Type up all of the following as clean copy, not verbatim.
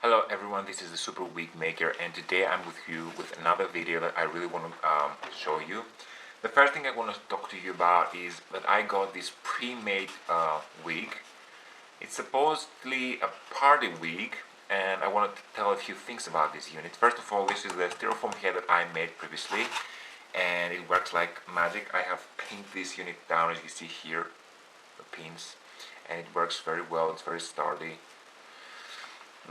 Hello everyone, this is the Super Wig Maker, and today I'm with you with another video that I really want to show you. The first thing I want to talk to you about is that I got this pre-made wig. It's supposedly a party wig, and I wanted to tell a few things about this unit. First of all, this is the styrofoam hair that I made previously, and it works like magic. I have pinned this unit down, as you see here, the pins, and it works very well. It's very sturdy.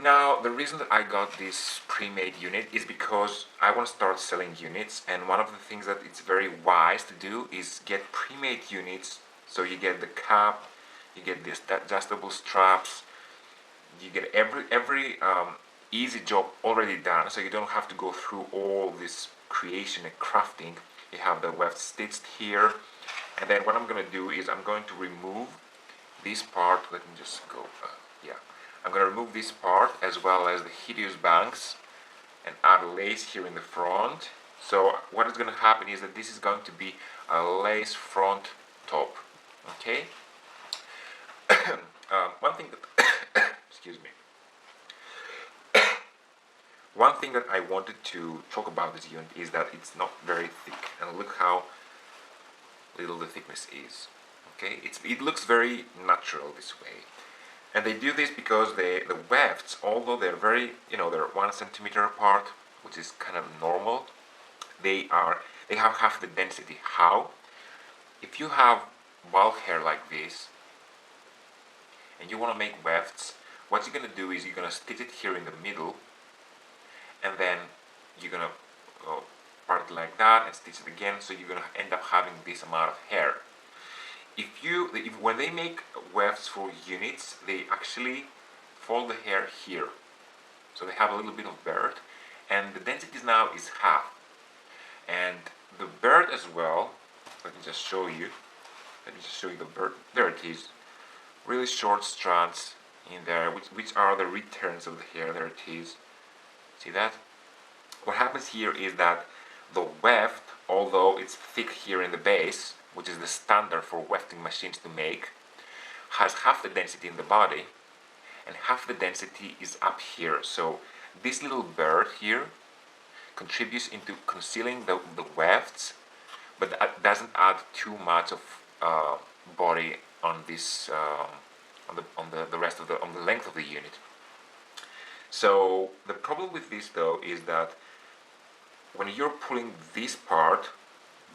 Now, the reason that I got this pre-made unit is because I want to start selling units, and one of the things that it's very wise to do is get pre-made units. So you get the cap, you get these adjustable straps, you get every easy job already done, so you don't have to go through all this creation and crafting. You have the weft stitched here, and then what I'm going to do is I'm going to remove this part. Let me just go, yeah. I'm going to remove this part as well as the hideous bangs and add lace here in the front. So what is going to happen is that this is going to be a lace front top. Okay. One thing that excuse me. One thing that I wanted to talk about this unit is that it's not very thick, and look how little the thickness is. Okay, it looks very natural this way. And they do this because the wefts, although they're very, they're 1 centimeter apart, which is kind of normal, they have half the density. How? If you have bulk hair like this, and you want to make wefts, what you're going to do is you're going to stitch it here in the middle, and then you're going to part it like that and stitch it again, so you're going to end up having this amount of hair. When they make wefts for units, they actually fold the hair here, so they have a little bit of bird, and the density now is half. And the bird as well, let me just show you. Let me just show you the bird. There it is. Really short strands in there, which are the returns of the hair. There it is. See that? What happens here is that the weft, although it's thick here in the base, which is the standard for wefting machines to make, has half the density in the body, and half the density is up here. So this little bird here contributes into concealing the wefts, but that doesn't add too much of body on this on the rest of on the length of the unit. So the problem with this though is that when you're pulling this part,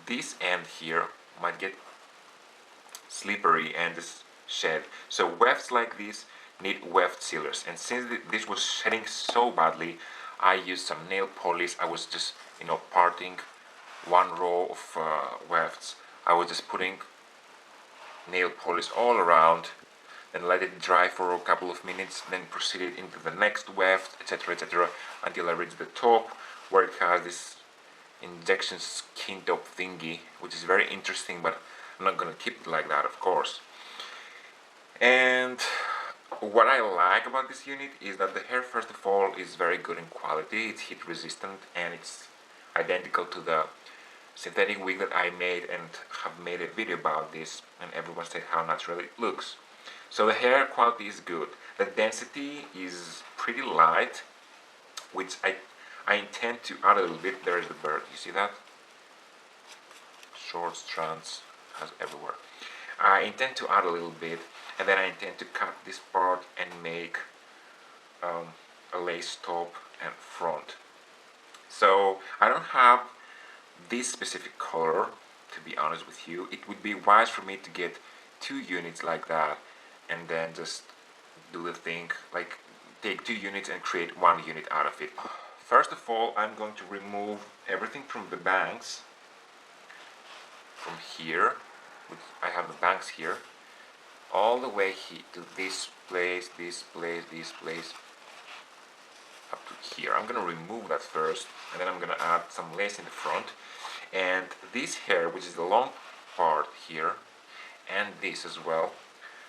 this end here might get slippery and shed. So wefts like this need weft sealers, and since this was shedding so badly, I used some nail polish. I was just parting one row of wefts. I was just putting nail polish all around, then let it dry for a couple of minutes, then proceeded into the next weft, etc., until I reached the top where it has this injection skin top thingy, which is very interesting, but I'm not going to keep it like that, of course. And what I like about this unit is that the hair, first of all, is very good in quality. It's heat resistant, and it's identical to the synthetic wig that I made, and have made a video about this, and everyone said how natural it looks. So the hair quality is good. The density is pretty light, which I intend to add a little bit. There's the bird, you see that? Short strands as everywhere. I intend to add a little bit, and then I intend to cut this part and make a lace top and front. So I don't have this specific color, to be honest with you. It would be wise for me to get 2 units like that, and then just do the thing, like take 2 units and create 1 unit out of it. First of all, I'm going to remove everything from the bangs, from here, which I have the bangs here, all the way to this place, this place, this place, up to here. I'm going to remove that first, and then I'm going to add some lace in the front, and this hair, which is the long part here, and this as well,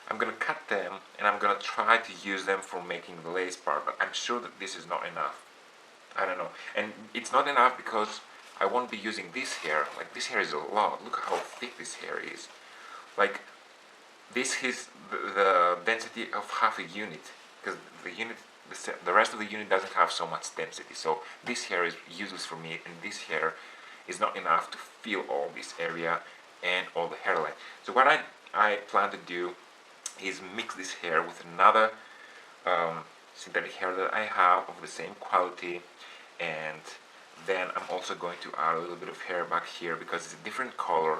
I'm going to cut them, and I'm going to try to use them for making the lace part, but I'm sure that this is not enough. I don't know. And it's not enough because I won't be using this hair. Like, this hair is a lot. Look how thick this hair is. Like, this is the density of half a unit, because the unit the rest of the unit doesn't have so much density. So this hair is useless for me, and this hair is not enough to fill all this area and all the hairline. So what I plan to do is mix this hair with another synthetic hair that I have of the same quality, and then I'm also going to add a little bit of hair back here because it's a different color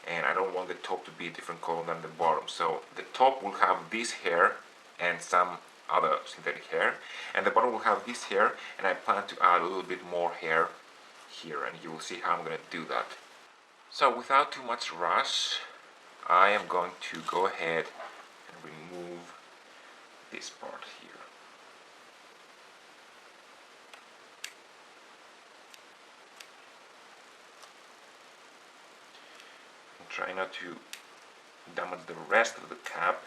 and I don't want the top to be a different color than the bottom. So the top will have this hair and some other synthetic hair, and the bottom will have this hair, and I plan to add a little bit more hair here, and you will see how I'm going to do that. So without too much rush, I am going to go ahead and remove this part here. And try not to damage the rest of the cap.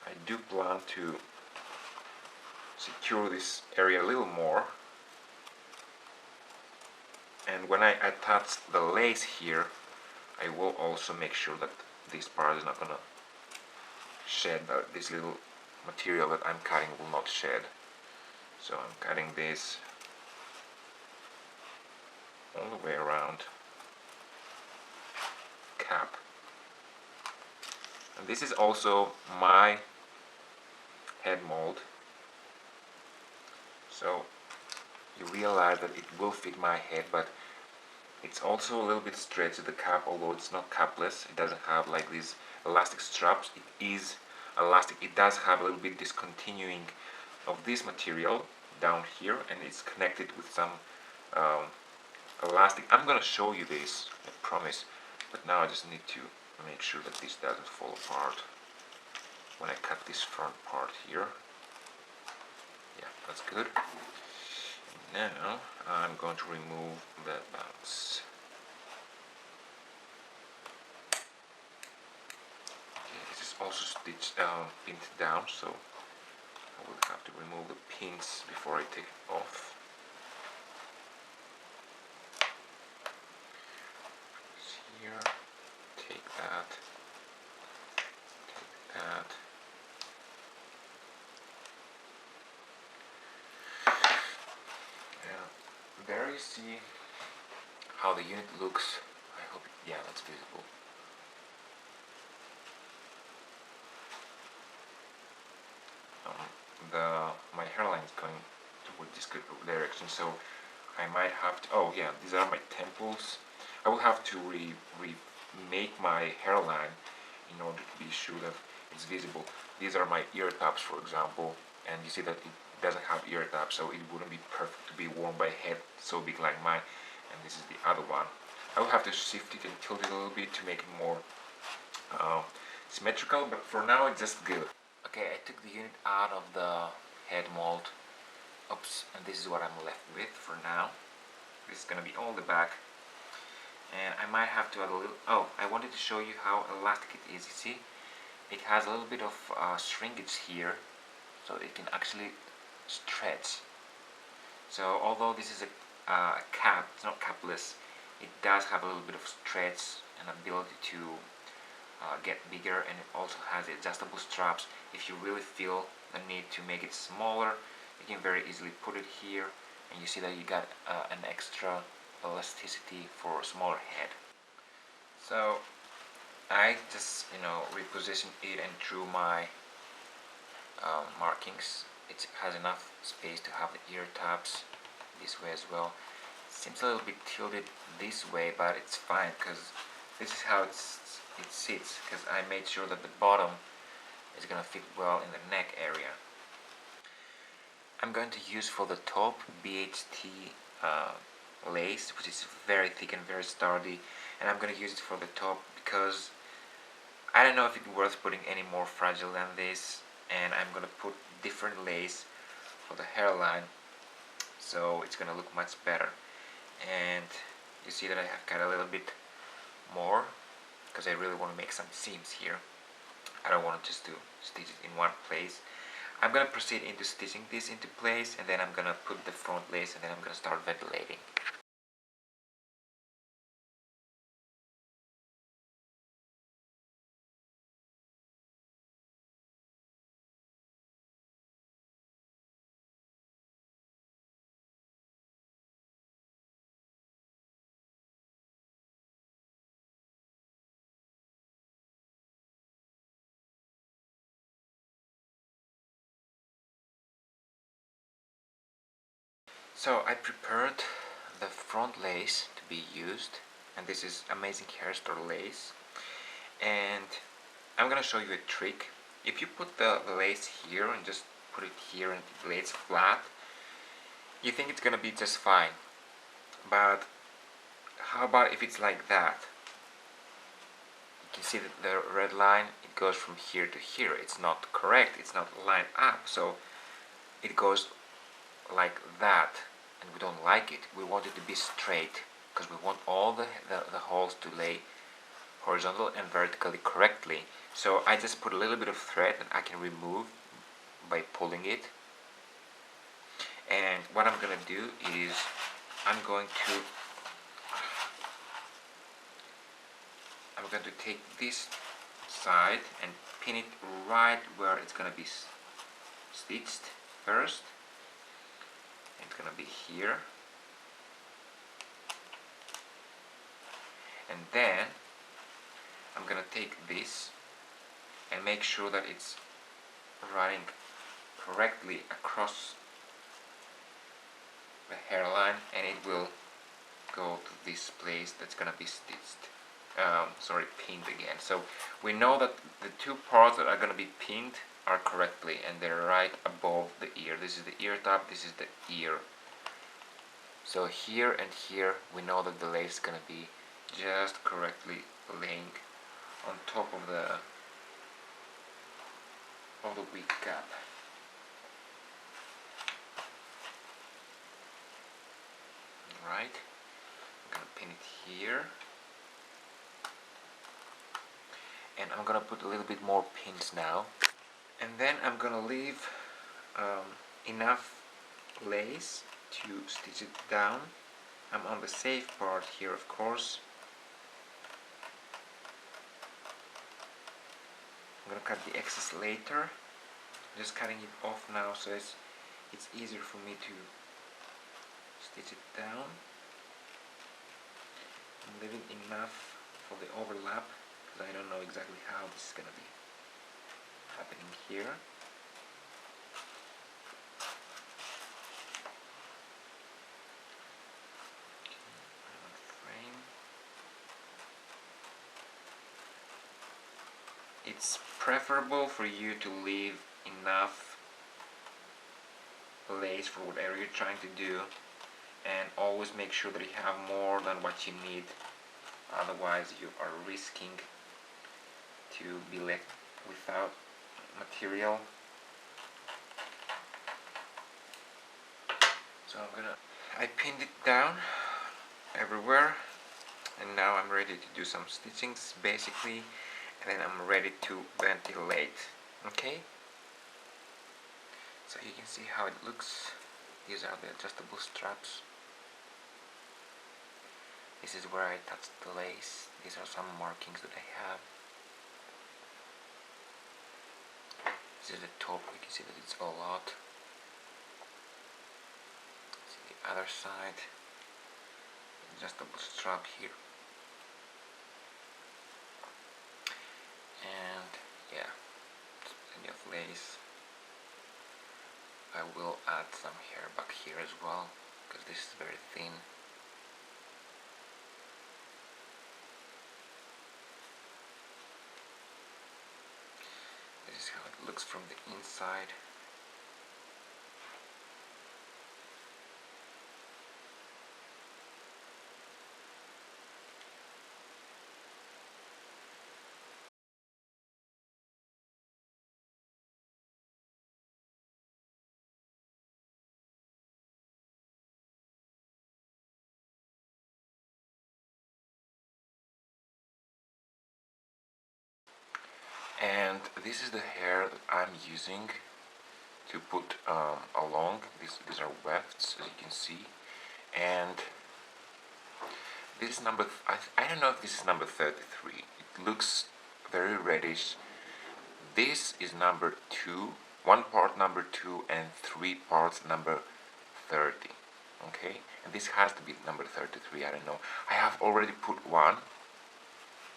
I do plan to secure this area a little more, and when I attach the lace here, I will also make sure that this part is not gonna shed, this little material that I'm cutting will not shed. So I'm cutting this all the way around cap. And this is also my head mold, so you realize that it will fit my head, but it's also a little bit stretched, the cap, although it's not capless. It doesn't have like these elastic straps. It is elastic. It does have a little bit discontinuing of this material down here, and it's connected with some elastic. I'm gonna show you this, I promise, but now I just need to make sure that this doesn't fall apart when I cut this front part here. Yeah, that's good. Now I'm going to remove the bounce. Okay, this is also stitched pinned down, so I will have to remove the pins before I take it off. Here, take that, take that. There you see how the unit looks. I hope, yeah, that's visible. My hairline is going toward this direction, so I might have to, oh yeah, these are my temples. I will have to remake my hairline in order to be sure that it's visible. These are my ear tops, for example, and you see that it doesn't have ear tabs, so it wouldn't be perfect to be worn by a head so big like mine. And this is the other one. I will have to shift it and tilt it a little bit to make it more symmetrical, but for now it's just good. Okay, I took the unit out of the head mold. Oops, and this is what I'm left with for now. This is gonna be all the back, and I might have to add a little. Oh, I wanted to show you how elastic it is. You see, it has a little bit of shrinkage here, so it can actually stretch. So although this is a cap, it's not capless, it does have a little bit of stretch and ability to get bigger, and it also has adjustable straps. If you really feel the need to make it smaller, you can very easily put it here, and you see that you got an extra elasticity for a smaller head. So I just repositioned it and drew my markings. It has enough space to have the ear tabs this way as well. It seems a little bit tilted this way, but it's fine because this is how it sits, because I made sure that the bottom is going to fit well in the neck area. I'm going to use for the top BHT lace, which is very thick and very sturdy, and I'm going to use it for the top because I don't know if it's worth putting any more fragile than this, and I'm going to put different lace for the hairline, so it's going to look much better. And you see that I have cut a little bit more because I really want to make some seams here. I don't want just to stitch it in one place. I'm going to proceed into stitching this into place, and then I'm going to put the front lace, and then I'm going to start ventilating. So I prepared the front lace to be used, and this is Amazing Hair Store lace, and I'm gonna show you a trick. If you put the lace here and just put it here and it lays flat, you think it's gonna be just fine. But how about if it's like that? You can see that the red line, it goes from here to here. It's not correct, it's not lined up, so it goes like that, and we don't like it. We want it to be straight because we want all the holes to lay horizontal and vertically correctly. So I just put a little bit of thread that I can remove by pulling it. And what I'm gonna do is I'm going to take this side and pin it right where it's gonna be stitched first. It's gonna be here, and then I'm gonna take this and make sure that it's running correctly across the hairline, and it will go to this place that's gonna be stitched. Pinned again. So we know that the two parts that are gonna be pinned are correctly, and they're right above the ear. This is the ear top, this is the ear. So here and here we know that the lace is gonna be just correctly laying on top of the wig cap. Right, I'm gonna pin it here, and I'm gonna put a little bit more pins now, and then I'm gonna leave enough lace to stitch it down. I'm on the safe part here, of course. I'm gonna cut the excess later. I'm just cutting it off now so it's easier for me to stitch it down. I'm leaving enough for the overlap because I don't know exactly how this is gonna be happening here. It's preferable for you to leave enough lace for whatever you're trying to do, and always make sure that you have more than what you need, otherwise you are risking to be left without material. So I pinned it down everywhere, and now I'm ready to do some stitchings basically, and then I'm ready to ventilate. Okay, so you can see how it looks. These are the adjustable straps. This is where I touched the lace. These are some markings that I have. This is the top. You can see that it's all out. See the other side. Adjustable strap here. And yeah, plenty of lace. I will add some hair back here as well, because this is very thin. This is how it looks from the inside. And this is the hair that I'm using to put along. These are wefts, as you can see, and this is I don't know if this is number 33. It looks very reddish. This is number 2, 1 part number 2 and 3 parts number 30. Okay, and this has to be number 33. I don't know. I have already put one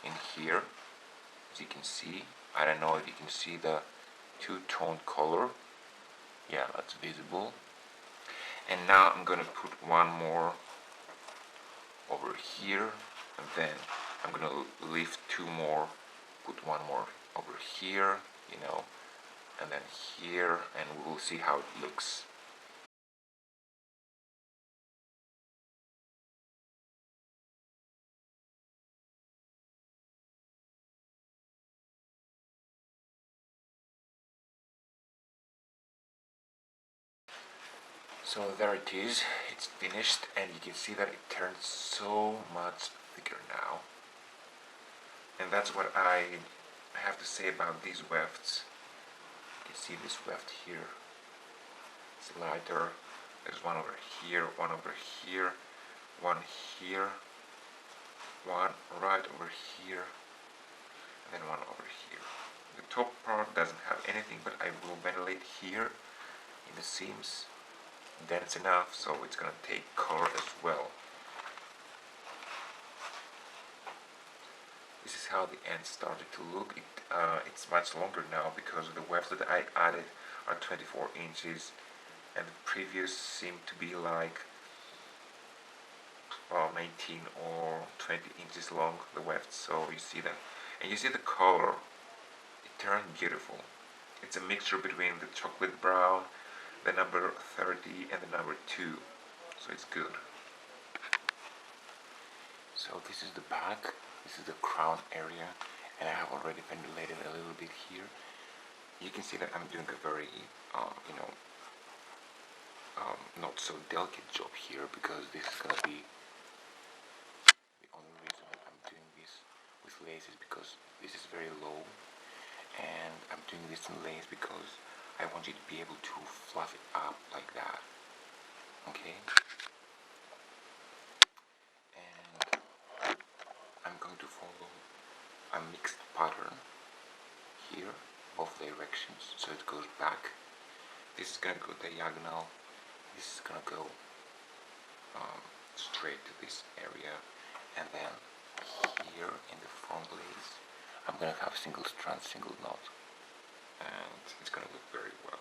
in here, as you can see. I don't know if you can see the two-tone color. Yeah, that's visible. And now I'm gonna put one more over here, and then I'm gonna lift two more, put one more over here, and then here, and we will see how it looks. So there it is, it's finished, and you can see that it turns so much thicker now. And that's what I have to say about these wefts. You can see this weft here, it's lighter. There's one over here, one over here, one here, one right over here, and then one over here. The top part doesn't have anything, but I will ventilate here in the seams. Dense enough, so it's gonna take color as well. This is how the ends started to look. It's much longer now because the wefts that I added are 24 inches, and the previous seemed to be like 19 or 20 inches long, the wefts. So you see that, and you see the color. It turned beautiful. It's a mixture between the chocolate brown, the number 30, and the number 2, so it's good. So this is the back, this is the crown area, and I have already ventilated a little bit here. You can see that I'm doing a very, not so delicate job here, because this is gonna be the only reason that I'm doing this with lace is because this is very low, and I'm doing this in lace because I want you to be able to fluff it up like that, okay? And I'm going to follow a mixed pattern here, both directions, so it goes back. This is gonna go diagonal, this is gonna go straight to this area, and then here in the front lace I'm gonna have single strand, single knot, and it's gonna look very well.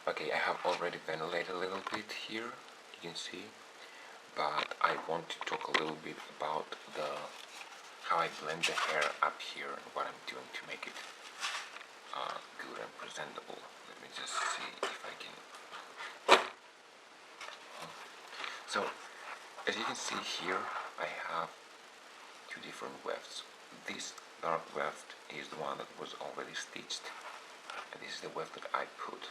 Okay, I have already ventilated a little bit here, you can see, but I want to talk a little bit about how I blend the hair up here and what I'm doing to make it good and presentable. Let me just see if I can. So, as you can see here, I have two different wefts. This dark weft is the one that was already stitched, and this is the weft that I put.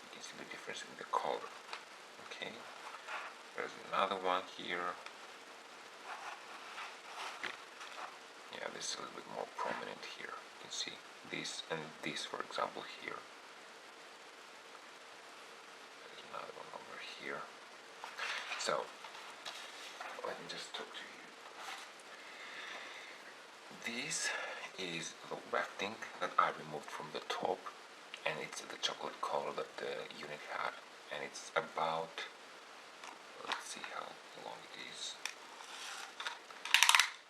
You can see the difference in the color. Okay, there's another one here. Yeah, this is a little bit more prominent here. You can see this and this, for example, here. There's another one over here. So, let me just talk to you. This is the wefting that I removed from the top, and it's the chocolate color that the unit had, and it's about, let's see how long it is.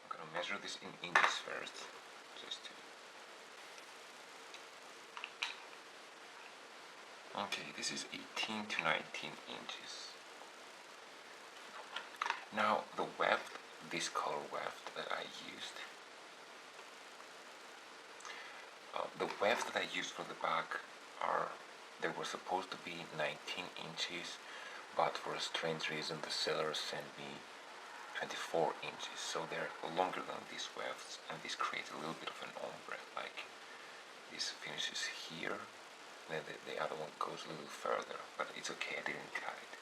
I'm gonna measure this in inches first, just to. Okay, this is 18 to 19 inches. Now the weft, this color weft that I used, the wefts that I used for the back they were supposed to be 19 inches, but for a strange reason the seller sent me 24 inches, so they're longer than these wefts, and this creates a little bit of an ombre, like this finishes here, then the other one goes a little further, but it's okay, I didn't cut it.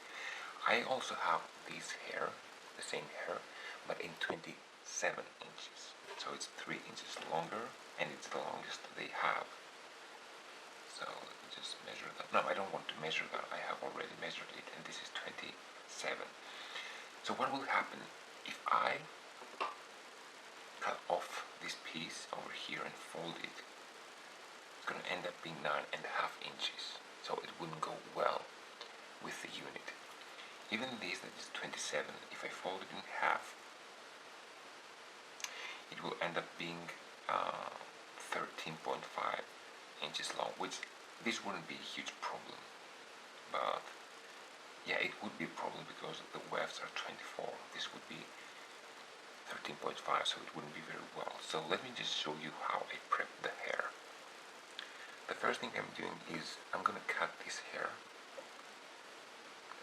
I also have this hair, the same hair, but in 27 inches, so it's 3 inches longer, and it's the longest they have. So let me just measure that. No, I don't want to measure that, I have already measured it, and this is 27. So what will happen if I cut off this piece over here and fold it? It's going to end up being 9.5 inches, so it wouldn't go well with the unit. Even this that is 27, if I fold it in half, it will end up being 13.5 inches long, which this wouldn't be a huge problem, but yeah, it would be a problem because the wefts are 24. This would be 13.5, so it wouldn't be very well. So let me just show you how I prep the hair. The first thing I'm doing is I'm gonna cut this hair.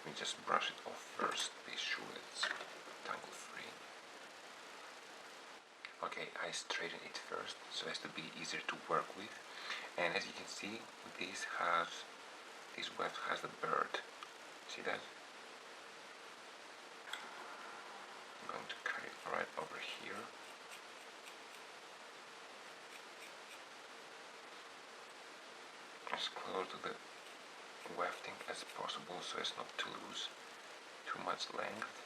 Let me just brush it off first, be sure it's tangle free. Okay, I straighten it first so as to be easier to work with. And as you can see, this weft has the bird. See that? I'm going to cut it right over here. As close to the wefting as possible so as not to lose too much length.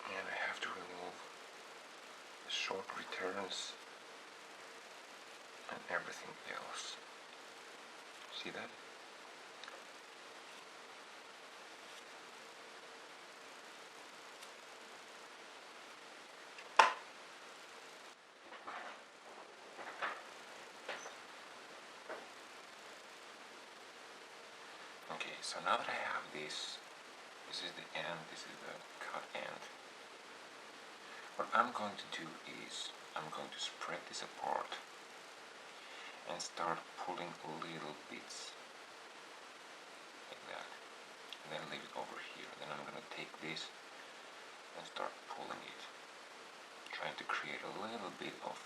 And I have to remove the short returns and everything else. See that? Okay, so now that I have this is the end, this is the cut end. What I'm going to do is I'm going to spread this apart and start pulling little bits like that, and then leave it over here. Then I'm going to take this and start pulling it, trying to create a little bit of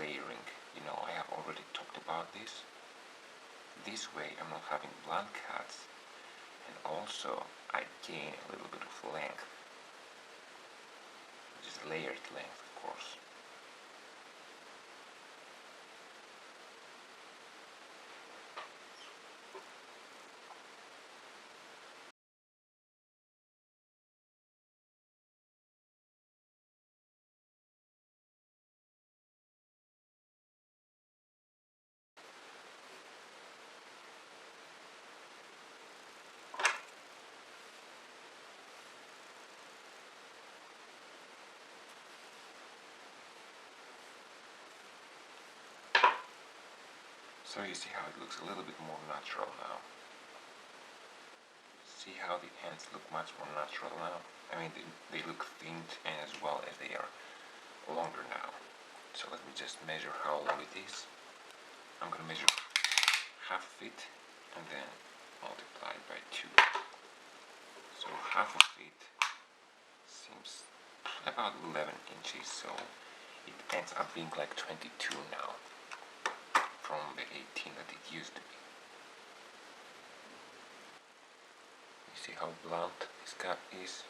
layering. You know, I have already talked about this. This way I'm not having blunt cuts, and also I gain a little bit of length, just layered length, of course. So you see how it looks a little bit more natural now. See how the ends look much more natural now? I mean, they look thinned and as well as they are longer now. So let me just measure how long it is. I'm going to measure half of it and then multiply it by 2. So half of it seems about 11 inches, so it ends up being like 22 now from the 18 that it used to be. You see how blunt this cut is?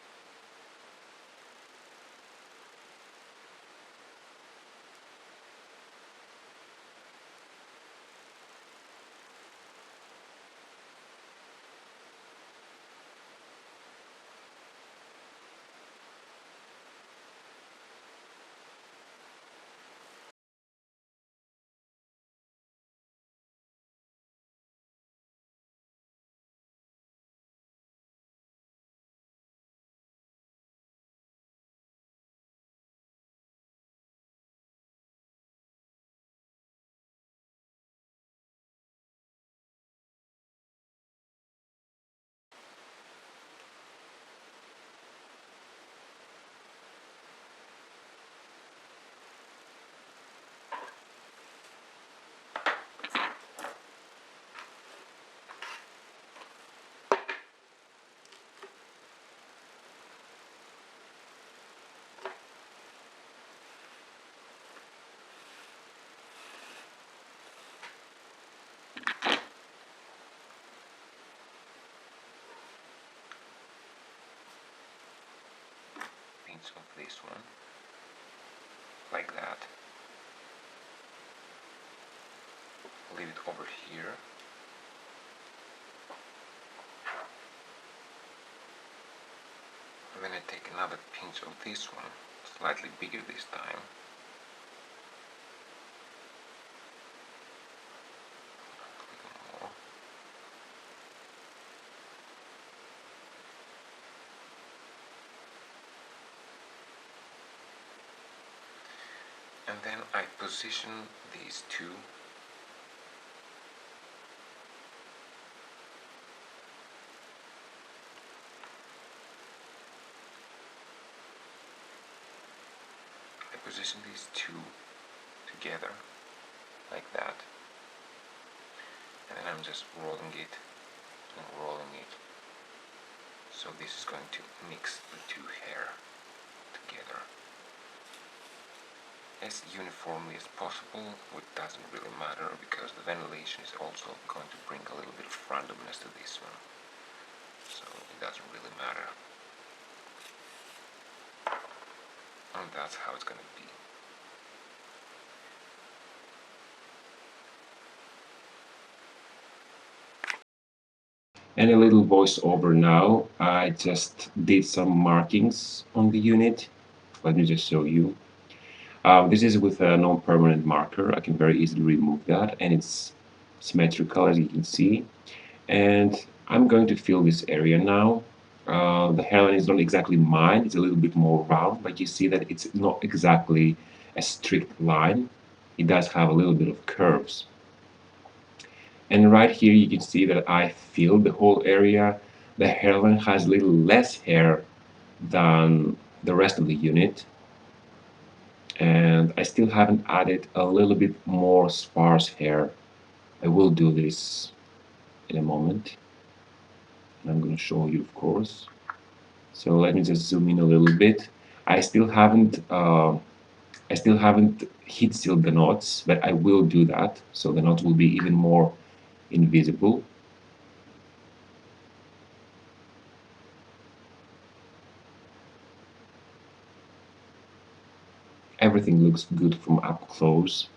Of this one, like that. Leave it over here. love a pinch of this one, slightly bigger this time. More. And then I position these two together like that, and then I'm just rolling it and rolling it. So this is going to mix the two hair together as uniformly as possible, which doesn't really matter because the ventilation is also going to bring a little bit of randomness to this one, so it doesn't really matter. And that's how it's going to be. And a little voiceover now. I just did some markings on the unit. Let me just show you. This is with a non-permanent marker. I can very easily remove that, and it's symmetrical as you can see. And I'm going to fill this area now. The hairline is not exactly mine, it's a little bit more round, but you see that it's not exactly a strict line. It does have a little bit of curves. And right here you can see that I filled the whole area. The hairline has a little less hair than the rest of the unit. And I still haven't added a little bit more sparse hair. I will do this in a moment. And I'm going to show you, of course. So let me just zoom in a little bit. I still haven't heat sealed the knots, but I will do that. So the knots will be even more invisible. Everything looks good from up close.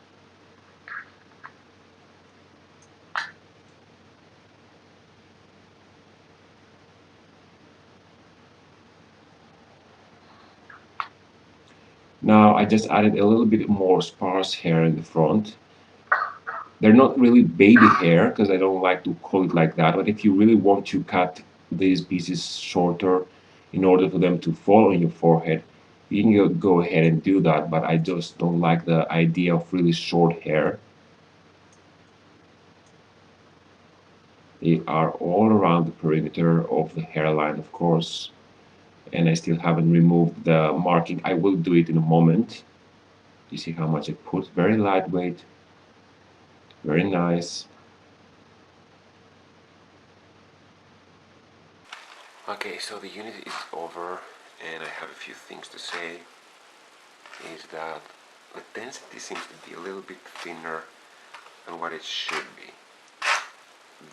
Now I just added a little bit more sparse hair in the front. They're not really baby hair because I don't like to call it like that, but if you really want to cut these pieces shorter in order for them to fall on your forehead, you can go ahead and do that, but I just don't like the idea of really short hair. They are all around the perimeter of the hairline, of course, and I still haven't removed the marking. I will do it in a moment. You see how much I put? Very lightweight, very nice. Okay, so the unit is over, and I have a few things to say. Is that the density seems to be a little bit thinner than what it should be.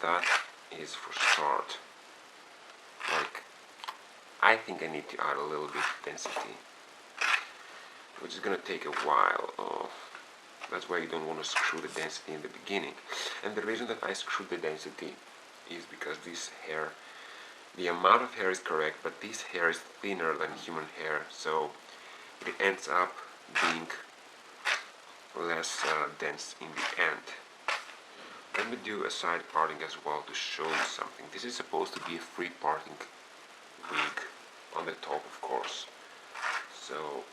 That is for start. Like, I think I need to add a little bit of density, which is gonna take a while. That's why you don't want to screw the density in the beginning. And the reason that I screwed the density is because this hair, the amount of hair is correct, but this hair is thinner than human hair, so it ends up being less dense in the end. Let me do a side parting as well to show you something. This is supposed to be a free parting wig on the top, of course. So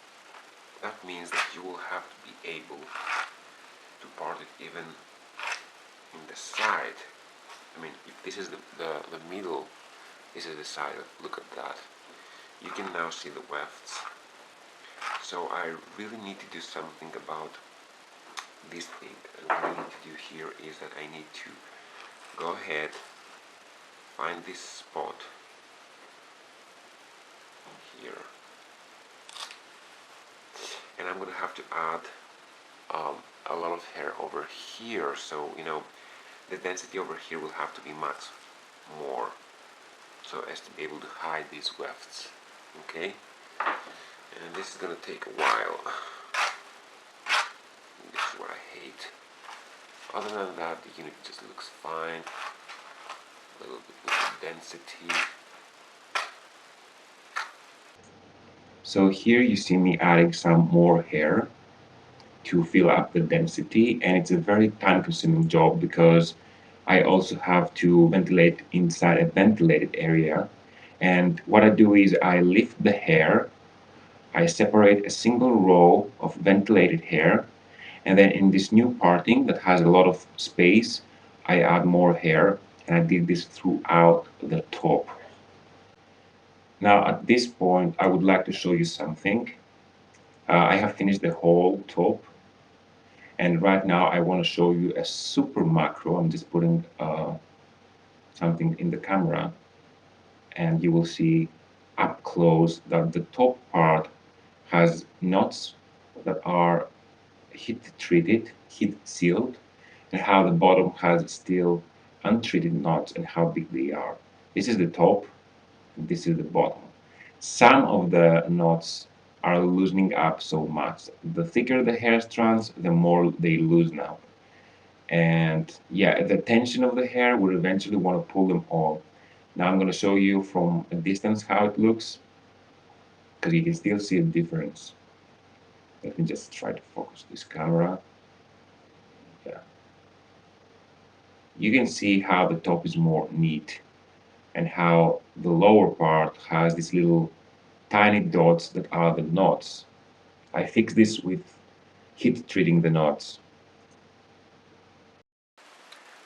that means that you will have to be able to part it even in the side. I mean, if this is the middle, this is the side. Look at that. You can now see the wefts. So I really need to do something about this thing. And what I need to do here is that I need to go ahead, find this spot here, and I'm going to have to add a lot of hair over here, so you know the density over here will have to be much more so as to be able to hide these wefts. Okay, and this is going to take a while. This is what I hate. Other than that, the unit just looks fine. A little bit more density. So here you see me adding some more hair to fill up the density, and it's a very time consuming job because I also have to ventilate inside a ventilated area. And what I do is I lift the hair, I separate a single row of ventilated hair, and then in this new parting that has a lot of space, I add more hair, and I did this throughout the top. Now at this point, I would like to show you something. I have finished the whole top, and right now I want to show you a super macro. I'm just putting something in the camera, and you will see up close that the top part has knots that are heat treated, heat sealed, and how the bottom has still untreated knots and how big they are. This is the top, and this is the bottom. Some of the knots are loosening up so much. The thicker the hair strands, the more they loosen up. And yeah, the tension of the hair will eventually want to pull them all. Now I'm going to show you from a distance how it looks, because you can still see a difference. Let me just try to focus this camera. Yeah. You can see how the top is more neat and how the lower part has these little tiny dots that are the knots. I fixed this with heat treating the knots.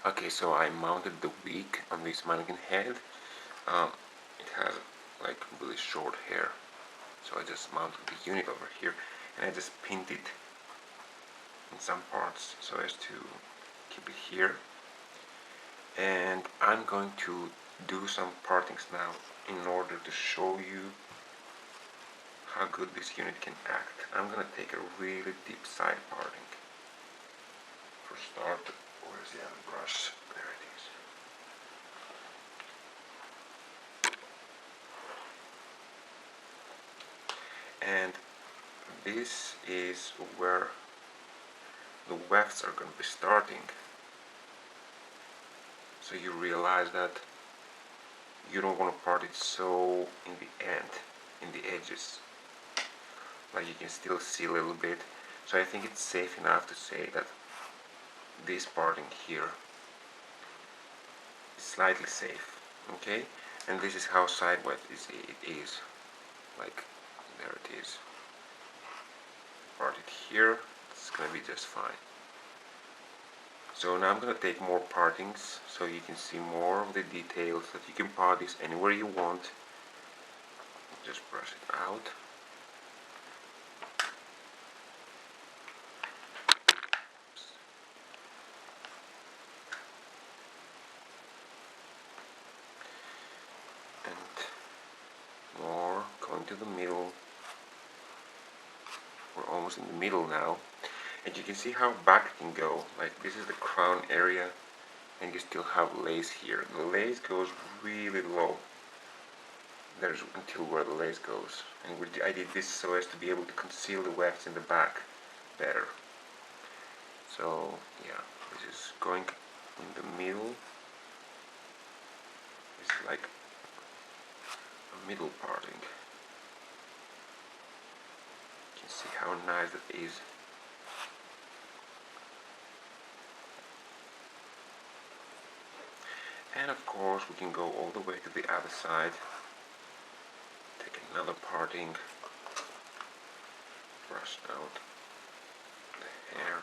Okay, so I mounted the wig on this mannequin head. It has like really short hair, so I just mounted the unit over here and I just pinned it in some parts so as to keep it here. And I'm going to do some partings now in order to show you how good this unit can act. I'm gonna take a really deep side parting. For start, where's the other brush? There it is. And this is where the wefts are going to be starting. So you realize that you don't want to part it so in the end, in the edges. Like you can still see a little bit. So I think it's safe enough to say that this parting here is slightly safe. Okay? And this is how side wet it is. Like, there it is. Part it here, it's gonna be just fine. So now I'm gonna take more partings so you can see more of the details, that you can part this anywhere you want. Just brush it out. And more, going to the middle. We're almost in the middle now. And you can see how back it can go. Like this is the crown area and you still have lace here. The lace goes really low. There's until where the lace goes. And I did this so as to be able to conceal the wefts in the back better. So yeah, this is going in the middle. This is like a middle parting. You can see how nice that is. And of course we can go all the way to the other side. Take another parting. Brush out the hair.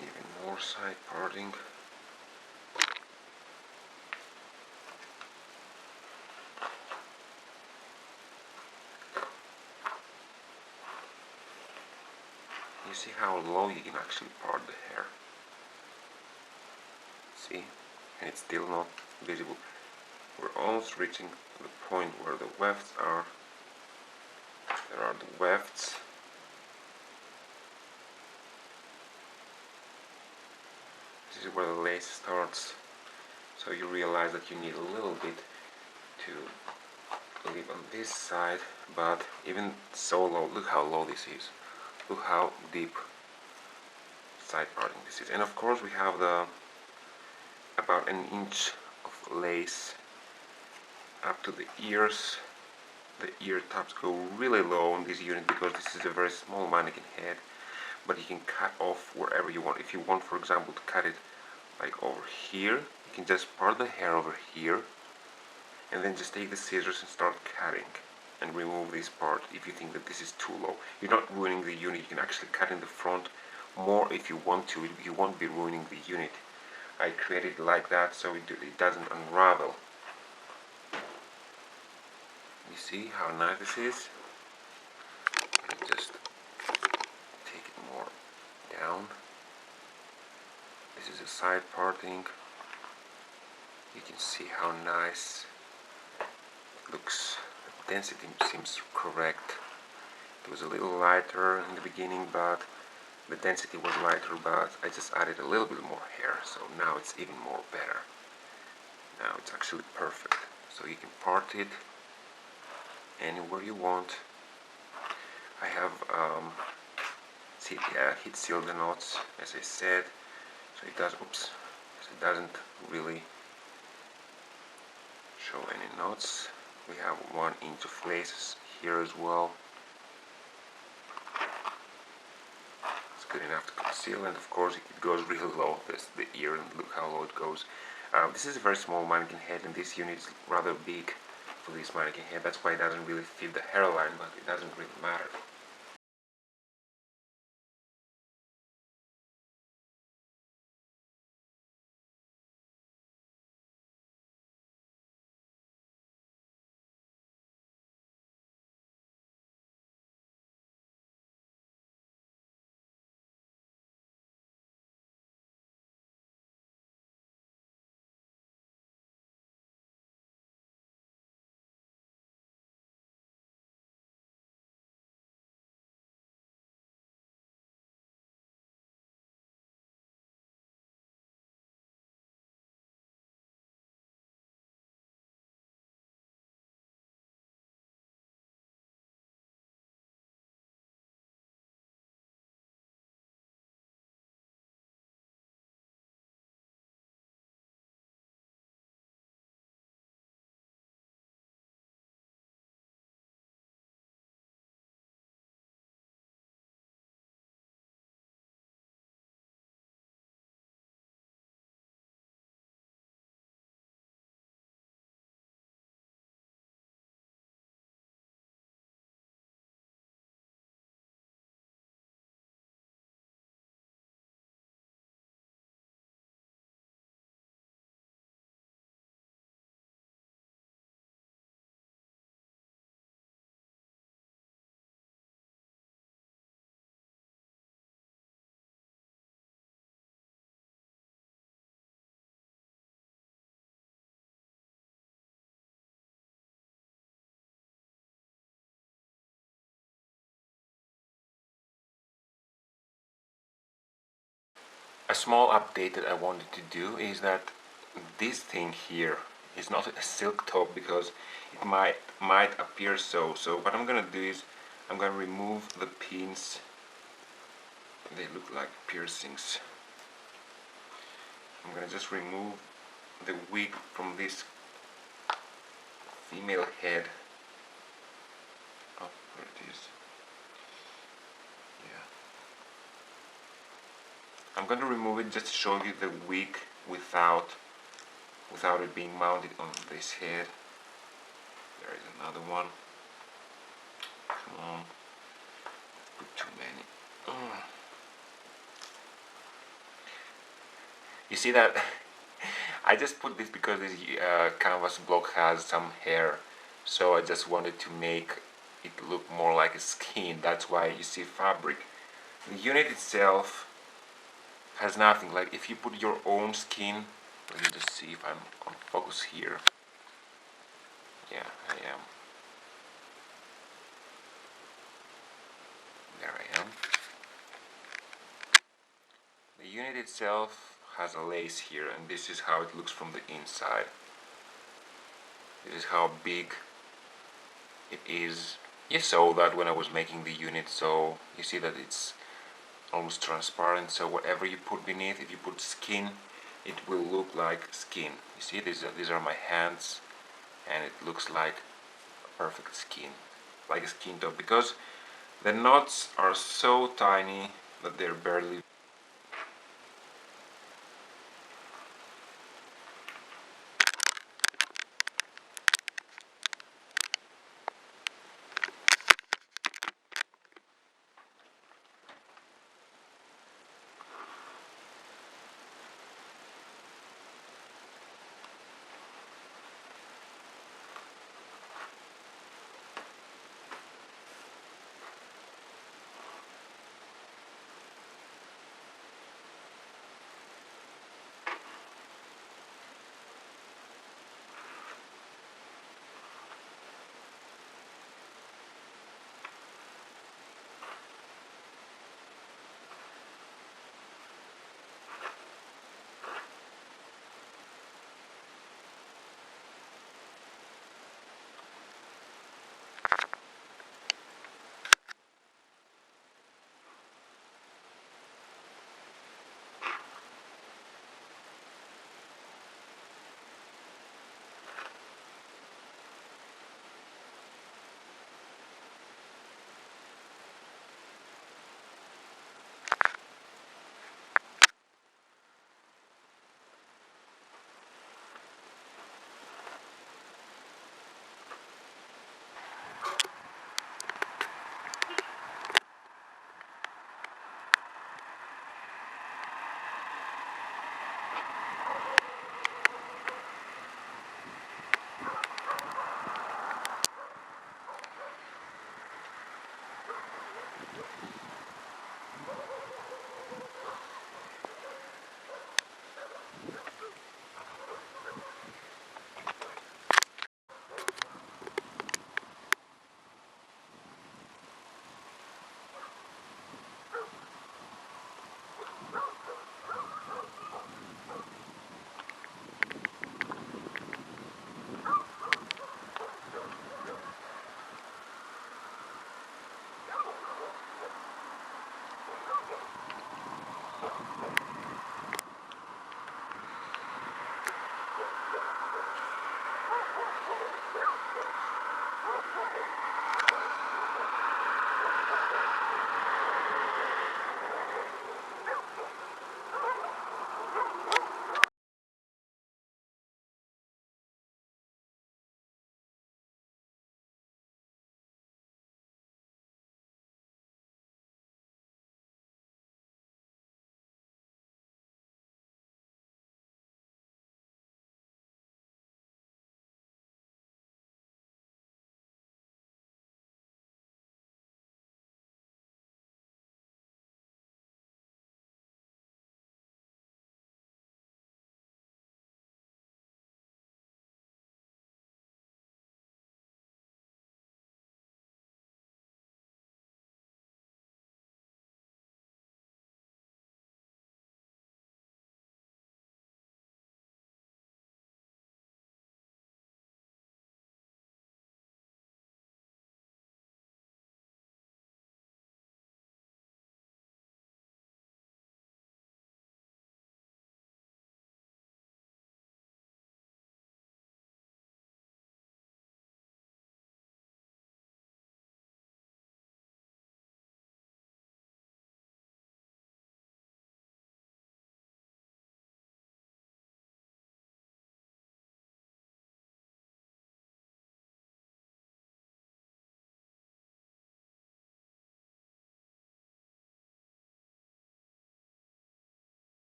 Even more side parting. You see how low you can actually part the hair. See? And it's still not visible. We're almost reaching the point where the wefts are. There are the wefts. This is where the lace starts. So you realize that you need a little bit to leave on this side, but even so low, look how low this is. Look how deep side parting this is. And of course we have the about an inch of lace up to the ears. The ear tops go really low on this unit because this is a very small mannequin head, but you can cut off wherever you want. If you want, for example, to cut it like over here, you can just part the hair over here and then just take the scissors and start cutting and remove this part if you think that this is too low. You're not ruining the unit. You can actually cut in the front more if you want to. You won't be ruining the unit. I created it like that so it doesn't unravel. You see how nice this is? Just take it more down. This is a side parting. You can see how nice it looks. The density seems correct. It was a little lighter in the beginning, but the density was lighter, but I just added a little bit more hair, so now it's even more better. Now it's actually perfect. So you can part it anywhere you want. I have heat sealed the knots, as I said, so it doesn't really show any knots. We have 1 inch of laces here as well. It's good enough to conceal, and of course it goes really low. There's the ear, and look how low it goes. This is a very small mannequin head, and this unit is rather big for this mannequin head. That's why it doesn't really fit the hairline, but it doesn't really matter. A small update that I wanted to do is that this thing here is not a silk top because it might appear so. So what I'm gonna do is I'm gonna remove the pins. They look like piercings. I'm gonna just remove the wig from this female head. Oh, there it is. Yeah. I'm going to remove it just to show you the wig without it being mounted on this head. There is another one. Come on. Put too many. You see that? I just put this because this canvas block has some hair, so I just wanted to make it look more like a skin. That's why you see fabric. The unit itself has nothing. Like if you put your own skin, let me just see if I'm on focus here. Yeah, I am. There I am. The unit itself has a lace here, and this is how it looks from the inside. This is how big it is. You saw that when I was making the unit, so you see that it's almost transparent, so whatever you put beneath, if you put skin, it will look like skin. You see, these are my hands, and it looks like perfect skin, like a skin tone, because the knots are so tiny that they're barely.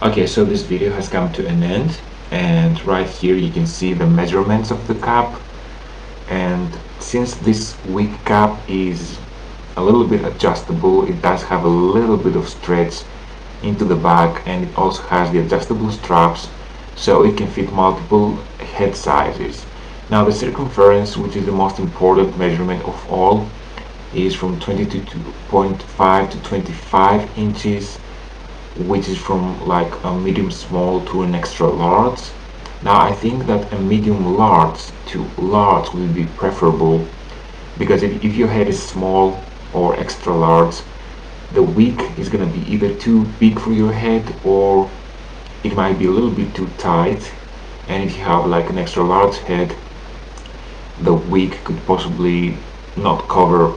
Okay, so this video has come to an end, and right here you can see the measurements of the cap. And since this wig cap is a little bit adjustable, it does have a little bit of stretch into the back, and it also has the adjustable straps, so it can fit multiple head sizes. Now the circumference, which is the most important measurement of all, is from 22.5 to 25 inches, which is from like a medium small to an extra large. Now I think that a medium large to large will be preferable, because if your head is small or extra large, the wig is gonna be either too big for your head, or it might be a little bit too tight. And if you have like an extra large head, the wig could possibly not cover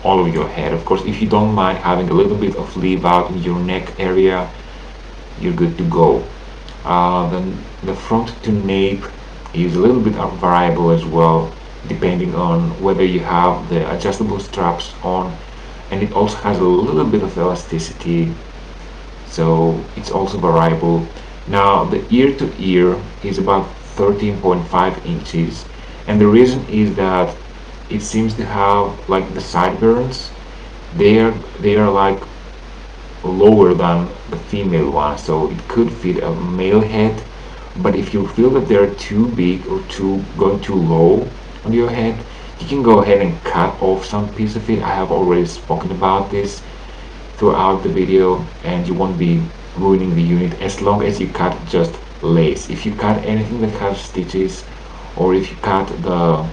all of your head. Of course, if you don't mind having a little bit of leave out in your neck area, you're good to go. Then the front to nape is a little bit variable as well, depending on whether you have the adjustable straps on, and it also has a little bit of elasticity, so it's also variable. Now the ear to ear is about 13.5 inches, and the reason is that it seems to have like the sideburns, they are like lower than the female one, so it could fit a male head. But if you feel that they're too big or going too low on your head, you can go ahead and cut off some piece of it. I have already spoken about this throughout the video, and you won't be ruining the unit as long as you cut just lace. If you cut anything that has stitches, or if you cut the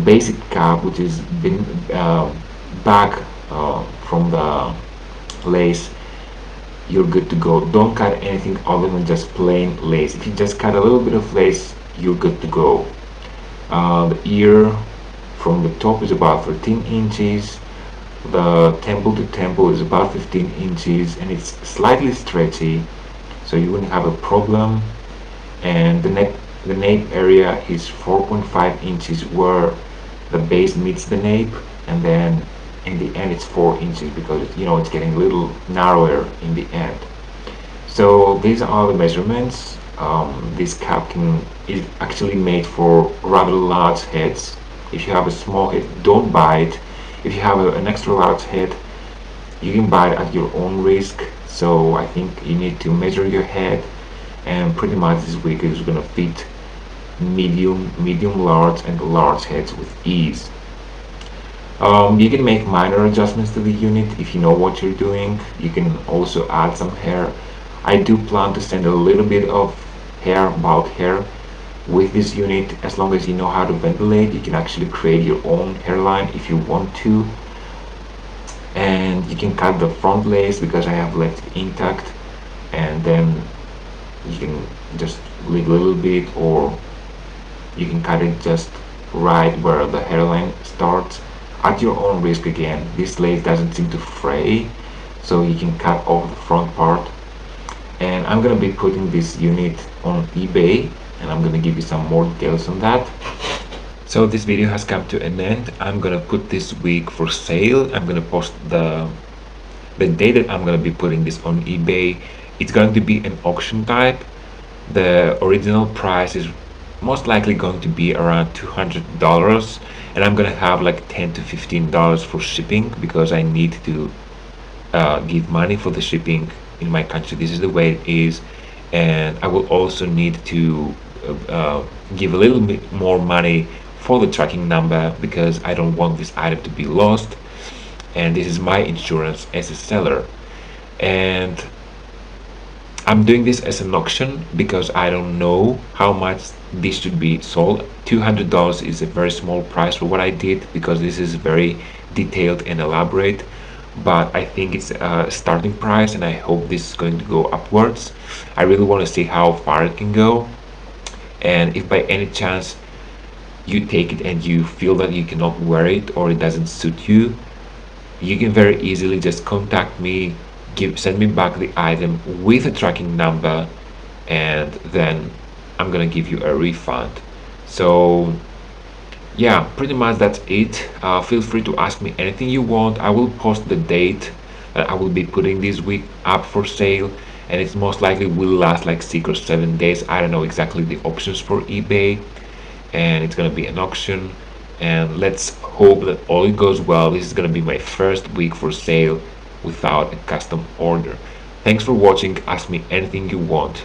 basic cap, which is been back from the lace, you're good to go. Don't cut anything other than just plain lace. If you just cut a little bit of lace, you're good to go. The ear from the top is about 13 inches. The temple to temple is about 15 inches, and it's slightly stretchy, so you wouldn't have a problem. And the nape area is 4.5 inches where the base meets the nape, and then in the end it's 4 inches, because it's getting a little narrower in the end. So these are the measurements. This cap is actually made for rather large heads. If you have a small head, don't buy it. If you have an extra large head, you can buy it at your own risk. So I think you need to measure your head, and pretty much this wig is going to fit medium large and large heads with ease. You can make minor adjustments to the unit if you know what you're doing. You can also add some hair. I do plan to send a little bit of bald hair with this unit. As long as you know how to ventilate, you can actually create your own hairline if you want to. And you can cut the front lace, because I have left it intact, and then you can just leave a little bit, or you can cut it just right where the hairline starts, at your own risk. Again, this lace doesn't seem to fray, so you can cut off the front part. And I'm gonna be putting this unit on eBay, and I'm gonna give you some more details on that. So this video has come to an end. I'm gonna put this wig for sale. I'm gonna post the day that I'm gonna be putting this on eBay. It's going to be an auction type. The original price is most likely going to be around $200, and I'm gonna have like $10 to $15 for shipping, because I need to give money for the shipping in my country. This is the way it is. And I will also need to give a little bit more money for the tracking number, because I don't want this item to be lost, and this is my insurance as a seller. And I'm doing this as an auction because I don't know how much this should be sold. $200 is a very small price for what I did, because this is very detailed and elaborate, but I think it's a starting price, and I hope this is going to go upwards. I really want to see how far it can go, and if by any chance you take it and you feel that you cannot wear it, or it doesn't suit you, you can very easily just contact me, send me back the item with a tracking number, and then I'm gonna give you a refund. So yeah, pretty much that's it. Feel free to ask me anything you want. I will post the date that I will be putting this wig up for sale, and it's most likely will last like 6 or 7 days. I don't know exactly the options for eBay, and it's gonna be an auction. And let's hope that all goes well. This is gonna be my first week for sale without a custom order. Thanks for watching. Ask me anything you want.